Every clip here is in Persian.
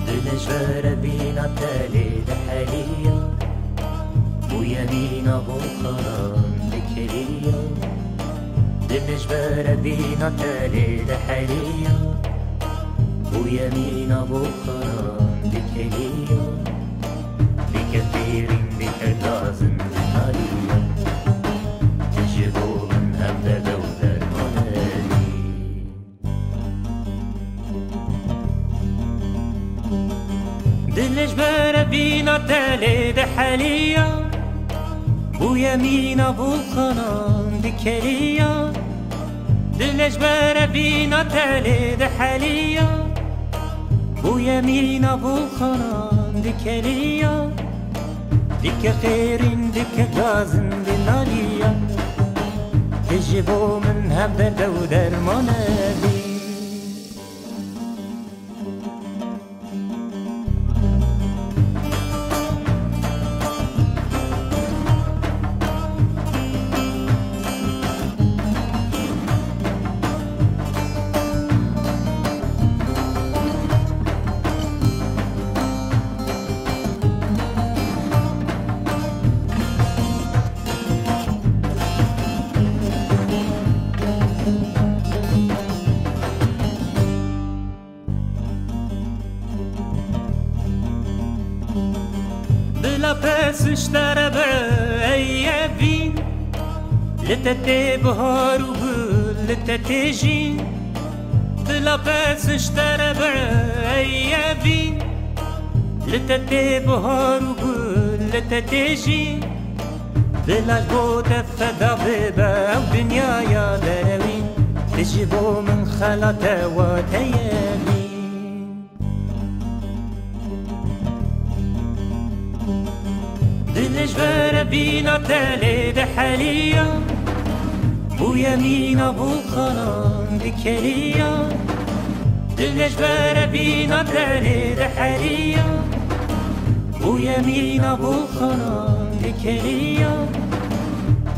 دلش بره بینا تلی دحلیا و یمینا بخارم بکریا دلش بره بینا تلی دحلیا و یمینا بخارم بکریا بکثیرین بکتازم بنالیا تجيبو من هم دودر منالي دلش بره بینا تلی دحلیا بو یمینا بو خانم بکریا دلش بره بینا تلی دحلیا بو یمینا بو خانم بکریا دیگه خیرین دیگه گازم بنالیا تجيبو من هم درد و درمانه بلا پسش در بعیبین لتت بهار و گل لتت جین بلا پسش در بعیبین لتت بهار و گل لتت جین دلش بود فدا ببا و دنیا دروین تجيبو من خلطه و تیبین دلش بره بینا تلی دحلیا بو یمینا بو خانم بکریا دلش بره بینا تلی دحلیا بو یمینا بو خانم بکریا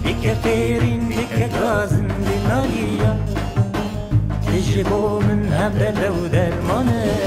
دیگه خیرین دیگه گازم بنالیا تجيبو من هم درد و درمانه